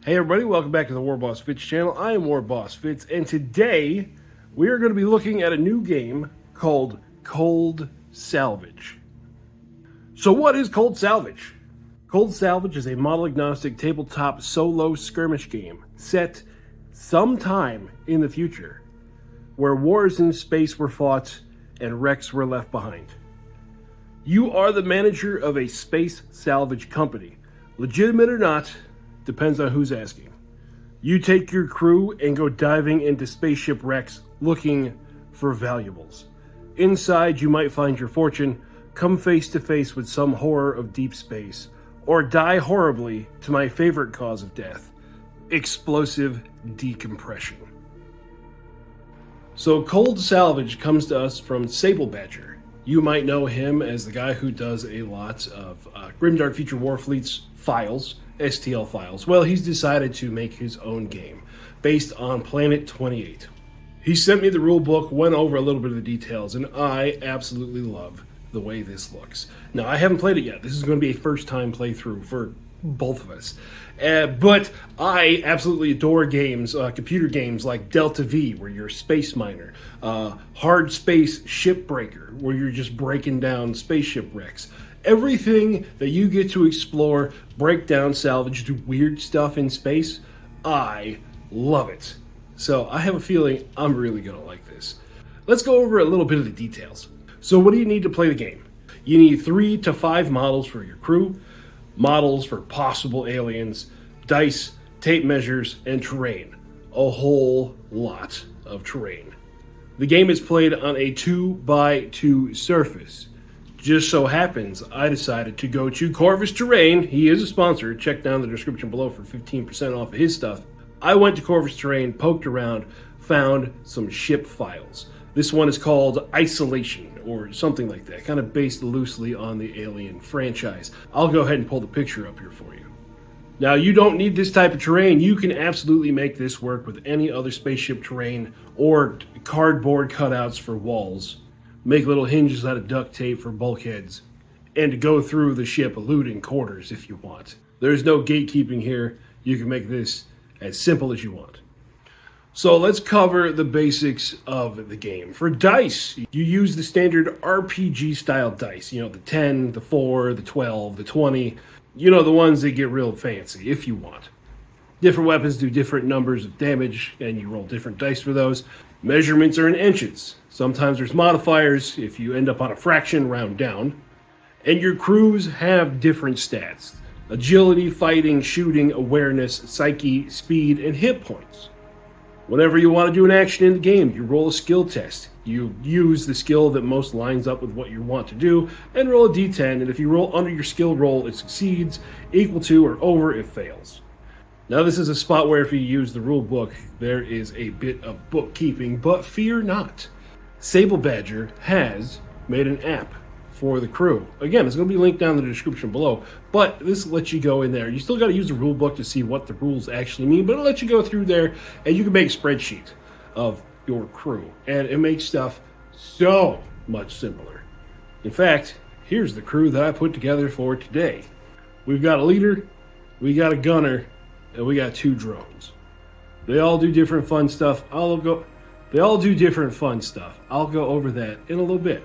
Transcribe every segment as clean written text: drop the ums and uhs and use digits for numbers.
Hey everybody, welcome back to the warbossfitz channel. I am warbossfitz, and today we are going to be looking at a new game called Cold Salvage. So what is Cold Salvage? Cold Salvage is a model-agnostic tabletop solo skirmish game set sometime in the future, where wars in space were fought and wrecks were left behind. You are the manager of a space salvage company. Legitimate or not, depends on who's asking. You take your crew and go diving into spaceship wrecks looking for valuables. Inside, you might find your fortune, come face to face with some horror of deep space, or die horribly to my favorite cause of death, explosive decompression. So Cold Salvage comes to us from Sablebadger. You might know him as the guy who does a lot of Grimdark Future Warfleet's files, STL files. Well, he's decided to make his own game based on Planet 28. He sent me the rule book, went over a little bit of the details, and I absolutely love the way this looks. Now, I haven't played it yet. This is going to be a first-time playthrough for both of us. But I absolutely adore games, computer games like Delta V, where you're a space miner, Hard Space Shipbreaker, where you're just breaking down spaceship wrecks. Everything that you get to explore, break down, salvage, do weird stuff in space, I love it. So I have a feeling I'm really going to like this. Let's go over a little bit of the details. So what do you need to play the game? You need 3 to 5 models for your crew, models for possible aliens, dice, tape measures, and terrain. A whole lot of terrain. The game is played on a 2x2 surface. Just so happens, I decided to go to Corvus Terrain. He is a sponsor. Check down the description below for 15% off of his stuff. I went to Corvus Terrain, poked around, found some ship files. This one is called Isolation, or something like that, kind of based loosely on the Alien franchise. I'll go ahead and pull the picture up here for you. Now, you don't need this type of terrain. You can absolutely make this work with any other spaceship terrain or cardboard cutouts for walls. Make little hinges out of duct tape for bulkheads, and to go through the ship eluding quarters if you want. There's no gatekeeping here. You can make this as simple as you want. So let's cover the basics of the game. For dice, you use the standard RPG style dice. You know, the 10, the 4, the 12, the 20. You know, the ones that get real fancy if you want. Different weapons do different numbers of damage, and you roll different dice for those. Measurements are in inches. Sometimes there's modifiers if you end up on a fraction, round down. And your crews have different stats. Agility, fighting, shooting, awareness, psyche, speed, and hit points. Whenever you want to do an action in the game, you roll a skill test. You use the skill that most lines up with what you want to do, and roll a d10, and if you roll under your skill roll, it succeeds, equal to or over, it fails. Now, this is a spot where if you use the rule book, there is a bit of bookkeeping, but fear not. Sablebadger has made an app for the crew. Again, it's going to be linked down in the description below, but this lets you go in there. You still got to use the rule book to see what the rules actually mean, but it'll let you go through there, and you can make a spreadsheet of your crew, and it makes stuff so much simpler. In fact, here's the crew that I put together for today. We've got a leader, we got a gunner, and we got 2 drones. They all do different fun stuff. I'll go over that in a little bit.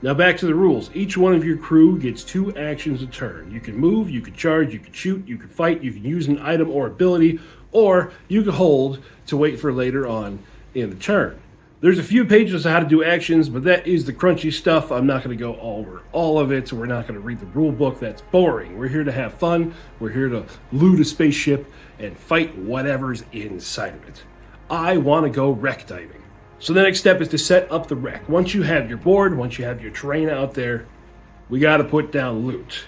Now back to the rules. Each one of your crew gets 2 actions a turn. You can move, you can charge, you can shoot, you can fight, you can use an item or ability, or you can hold to wait for later on in the turn. There's a few pages on how to do actions, but that is the crunchy stuff. I'm not going to go over all of it, so we're not going to read the rule book. That's boring. We're here to have fun. We're here to loot a spaceship and fight whatever's inside of it. I want to go wreck diving. So the next step is to set up the wreck. Once you have your board, once you have your terrain out there, we got to put down loot.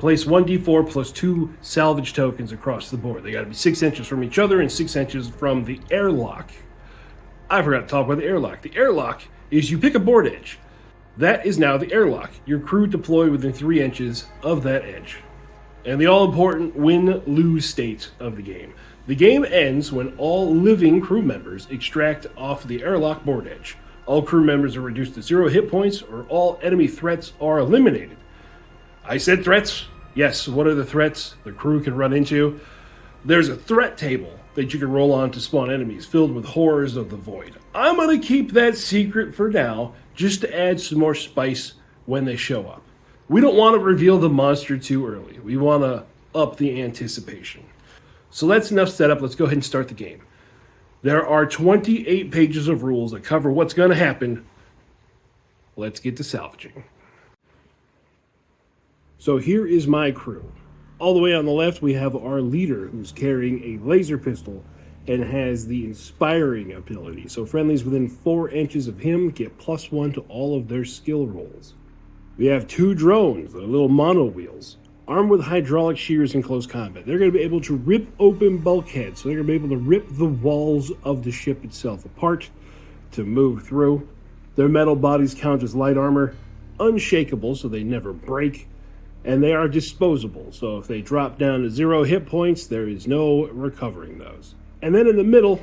Place 1d4 plus 2 salvage tokens across the board. They got to be 6 inches from each other and 6 inches from the airlock. I forgot to talk about the airlock. The airlock is you pick a board edge. That is now the airlock. Your crew deploy within 3 inches of that edge. And the all-important win-lose state of the game. The game ends when all living crew members extract off the airlock board edge. All crew members are reduced to 0 hit points, or all enemy threats are eliminated. I said threats. Yes, what are the threats the crew can run into? There's a threat table that you can roll on to spawn enemies filled with horrors of the void. I'm going to keep that secret for now, just to add some more spice when they show up. We don't want to reveal the monster too early. We want to up the anticipation. So that's enough setup. Let's go ahead and start the game. There are 28 pages of rules that cover what's going to happen. Let's get to salvaging. So here is my crew. All the way on the left, we have our leader, who's carrying a laser pistol and has the inspiring ability. So friendlies within 4 inches of him get +1 to all of their skill rolls. We have 2 drones, the little mono wheels, armed with hydraulic shears in close combat. They're going to be able to rip open bulkheads, so they're going to be able to rip the walls of the ship itself apart to move through. Their metal bodies count as light armor, unshakable, so they never break, and they are disposable, so if they drop down to 0 hit points, there is no recovering those. And then in the middle,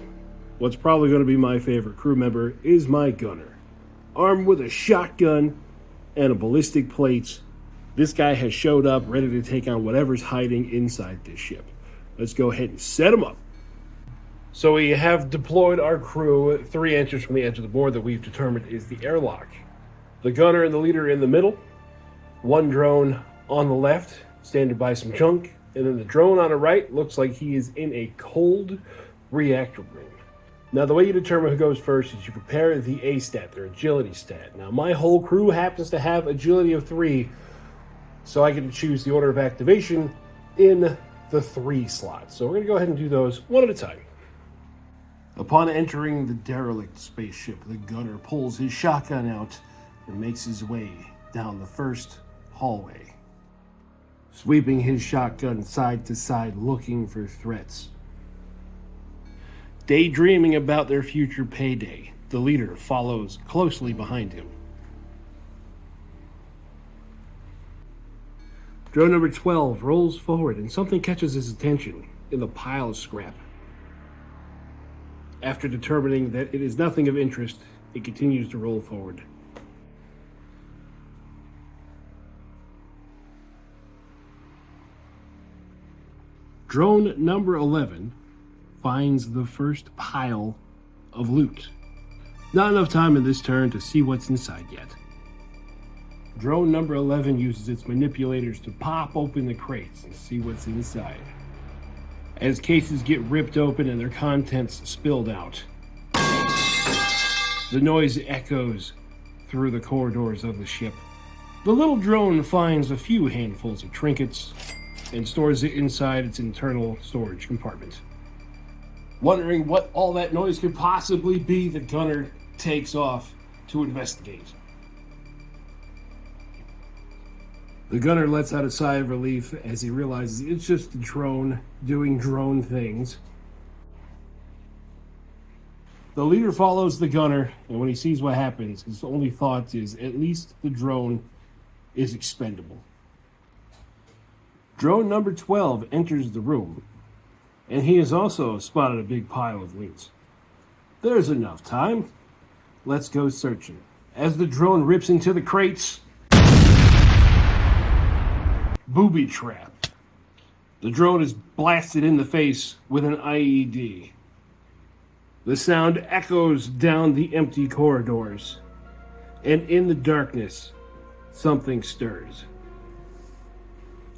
what's probably going to be my favorite crew member is my gunner. Armed with a shotgun and a ballistic plates, this guy has showed up ready to take on whatever's hiding inside this ship. Let's go ahead and set him up. So we have deployed our crew 3 inches from the edge of the board that we've determined is the airlock. The gunner and the leader in the middle, 1 drone on the left, standing by some junk, and then the drone on the right looks like he is in a cold reactor room. Now the way you determine who goes first is you prepare the A stat, their agility stat. Now my whole crew happens to have agility of 3, so I get to choose the order of activation in the 3 slots. So we're going to go ahead and do those one at a time. Upon entering the derelict spaceship, the gunner pulls his shotgun out and makes his way down the first hallway, sweeping his shotgun side to side looking for threats. Daydreaming about their future payday, the leader follows closely behind him. Drone number 12 rolls forward and something catches his attention in the pile of scrap. After determining that it is nothing of interest, it continues to roll forward. Drone number 11 finds the first pile of loot. Not enough time in this turn to see what's inside yet. Drone number 11 uses its manipulators to pop open the crates and see what's inside. As cases get ripped open and their contents spilled out, the noise echoes through the corridors of the ship. The little drone finds a few handfuls of trinkets and stores it inside its internal storage compartment. Wondering what all that noise could possibly be, the gunner takes off to investigate. The gunner lets out a sigh of relief as he realizes it's just the drone doing drone things. The leader follows the gunner, and when he sees what happens, his only thought is at least the drone is expendable. Drone number 12 enters the room, and he has also spotted a big pile of loot. There's enough time. Let's go searching. As the drone rips into the crates, booby trap. The drone is blasted in the face with an IED. The sound echoes down the empty corridors, and in the darkness, something stirs.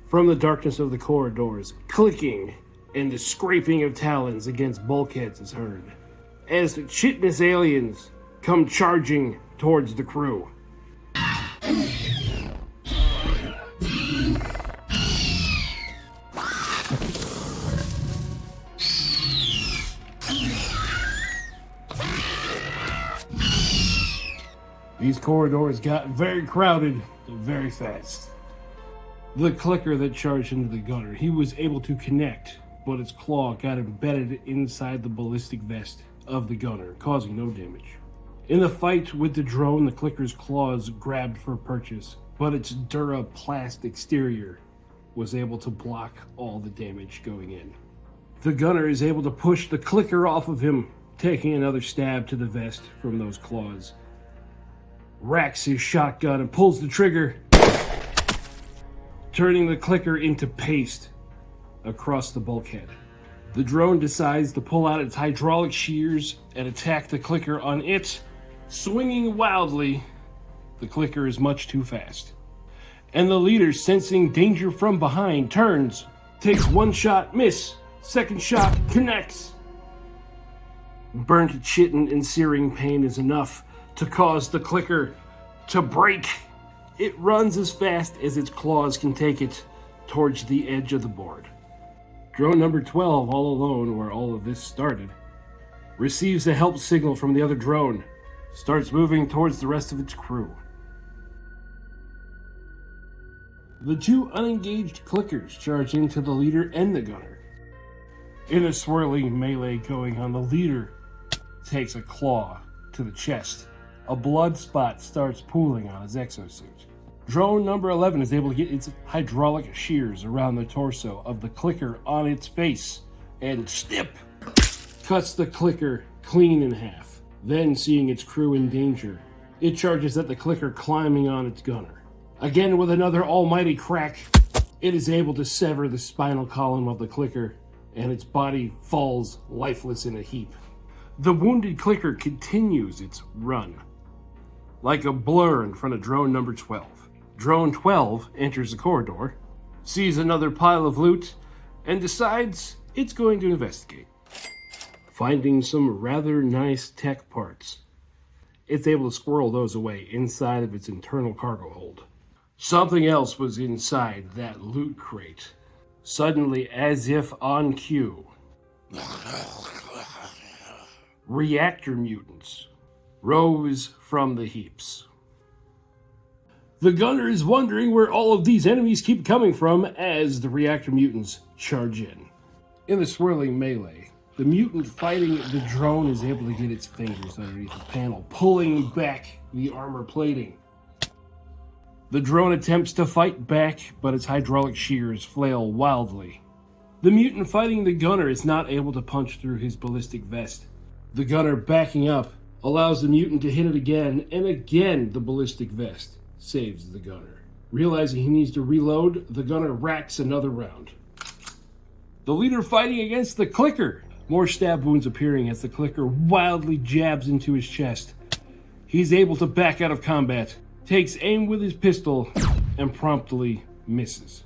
From the darkness of the corridors, clicking and the scraping of talons against bulkheads is heard, as the chitinous aliens come charging towards the crew. These corridors got very crowded very fast. The clicker that charged into the gunner, he was able to connect, but its claw got embedded inside the ballistic vest of the gunner, causing no damage. In the fight with the drone, the clicker's claws grabbed for purchase, but its Duraplast exterior was able to block all the damage going in. The gunner is able to push the clicker off of him, taking another stab to the vest from those claws. Racks his shotgun and pulls the trigger, turning the clicker into paste across the bulkhead. The drone decides to pull out its hydraulic shears and attack the clicker on it. Swinging wildly, the clicker is much too fast. And the leader, sensing danger from behind, turns, takes one shot, miss, second shot, connects. Burnt chitin and searing pain is enough to cause the clicker to break. It runs as fast as its claws can take it towards the edge of the board. Drone number 12, all alone where all of this started, receives a help signal from the other drone, starts moving towards the rest of its crew. The two unengaged clickers charge into the leader and the gunner. In a swirling melee going on, the leader takes a claw to the chest. A blood spot starts pooling on his exosuit. Drone number 11 is able to get its hydraulic shears around the torso of the clicker on its face and snip! Cuts the clicker clean in half. Then, seeing its crew in danger, it charges at the clicker, climbing on its gunner. Again, with another almighty crack, it is able to sever the spinal column of the clicker, and its body falls lifeless in a heap. The wounded clicker continues its run, like a blur in front of drone number 12. Drone 12 enters the corridor, sees another pile of loot, and decides it's going to investigate. Finding some rather nice tech parts, it's able to squirrel those away inside of its internal cargo hold. Something else was inside that loot crate. Suddenly, as if on cue, reactor mutants rose from the heaps. The gunner is wondering where all of these enemies keep coming from as the reactor mutants charge in. In the swirling melee, the mutant fighting the drone is able to get its fingers underneath the panel, pulling back the armor plating. The drone attempts to fight back, but its hydraulic shears flail wildly. The mutant fighting the gunner is not able to punch through his ballistic vest. The gunner, backing up, allows the mutant to hit it again, and again the ballistic vest saves the gunner. Realizing he needs to reload, the gunner racks another round. The leader fighting against the clicker. More stab wounds appearing as the clicker wildly jabs into his chest. He's able to back out of combat, takes aim with his pistol, and promptly misses.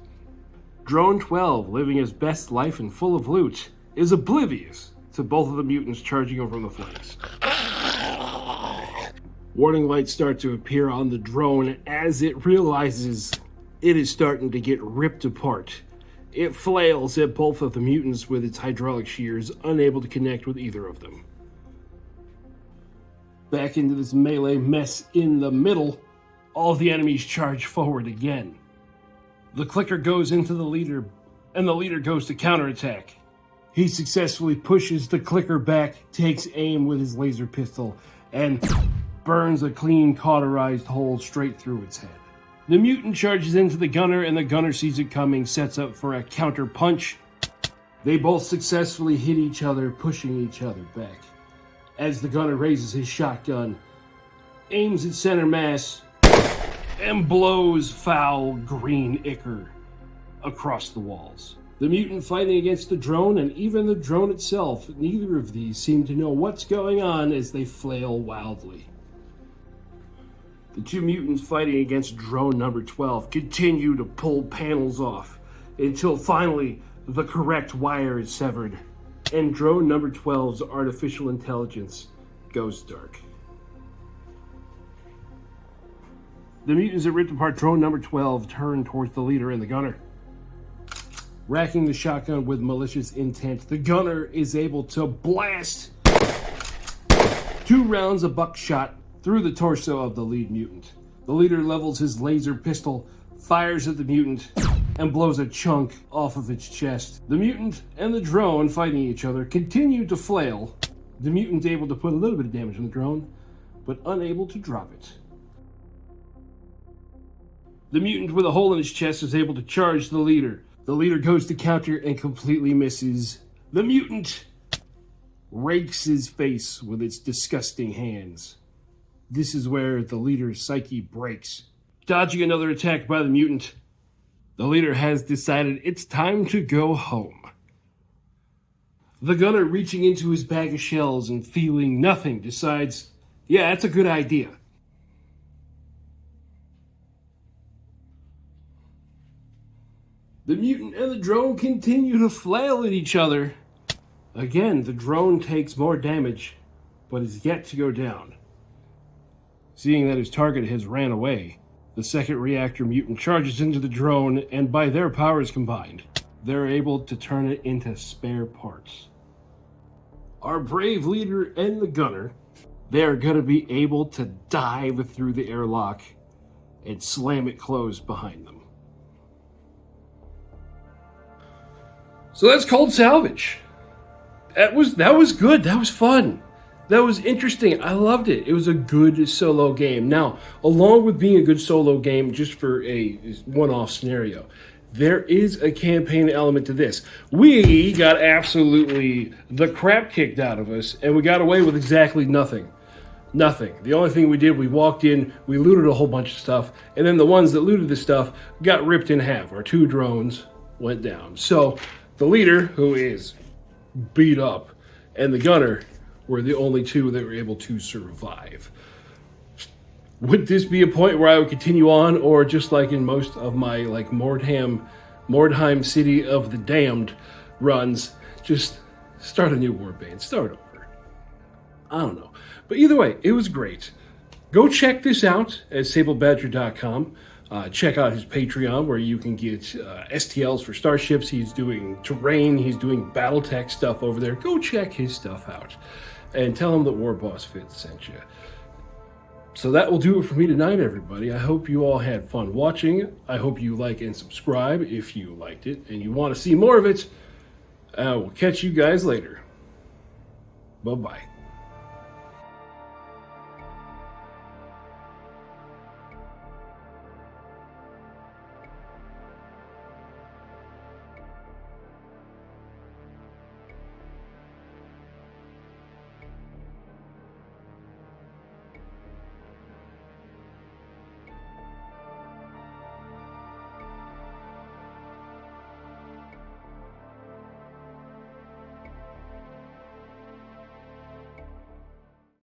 Drone 12, living his best life and full of loot, is oblivious to both of the mutants charging over on the flanks. Warning lights start to appear on the drone as it realizes it is starting to get ripped apart. It flails at both of the mutants with its hydraulic shears, unable to connect with either of them. Back into this melee mess in the middle, all the enemies charge forward again. The clicker goes into the leader, and the leader goes to counterattack. He successfully pushes the clicker back, takes aim with his laser pistol, and burns a clean cauterized hole straight through its head. The mutant charges into the gunner, and the gunner sees it coming, sets up for a counter punch. They both successfully hit each other, pushing each other back. As the gunner raises his shotgun, aims at center mass, and blows foul green ichor across the walls. The mutant fighting against the drone, and even the drone itself, neither of these seem to know what's going on as they flail wildly. The two mutants fighting against drone number 12 continue to pull panels off until finally the correct wire is severed and drone number 12's artificial intelligence goes dark. The mutants that ripped apart drone number 12 turn towards the leader and the gunner. Racking the shotgun with malicious intent, the gunner is able to blast 2 rounds of buckshot through the torso of the lead mutant. The leader levels his laser pistol, fires at the mutant, and blows a chunk off of its chest. The mutant and the drone fighting each other continue to flail. The mutant able to put a little bit of damage on the drone, but unable to drop it. The mutant with a hole in his chest is able to charge the leader. The leader goes to counter and completely misses. The mutant rakes his face with its disgusting hands. This is where the leader's psyche breaks. Dodging another attack by the mutant, the leader has decided it's time to go home. The gunner, reaching into his bag of shells and feeling nothing, decides, yeah, that's a good idea. The mutant and the drone continue to flail at each other. Again, the drone takes more damage, but is yet to go down. Seeing that his target has ran away, the second reactor mutant charges into the drone, and by their powers combined, they're able to turn it into spare parts. Our brave leader and the gunner, they're going to be able to dive through the airlock and slam it closed behind them. So that's called Salvage. That was good. That was fun. That was interesting. I loved it. It was a good solo game. Now, along with being a good solo game, just for a one-off scenario, there is a campaign element to this. We got absolutely the crap kicked out of us, and we got away with exactly nothing. Nothing. The only thing we did, we walked in, we looted a whole bunch of stuff, and then the ones that looted the stuff got ripped in half. Our 2 drones went down. So the leader, who is beat up, and the gunner were the only 2 that were able to survive. Would this be a point where I would continue on, or just like in most of my Mordheim City of the Damned runs, just start a new warband, start over? I don't know. But either way, it was great. Go check this out at Sablebadger.com. Check out his Patreon, where you can get STLs for starships. He's doing terrain. He's doing BattleTech stuff over there. Go check his stuff out. And tell him that warbossfitz sent you. So that will do it for me tonight, everybody. I hope you all had fun watching. I hope you like and subscribe if you liked it and you want to see more of it. We'll catch you guys later. Bye-bye.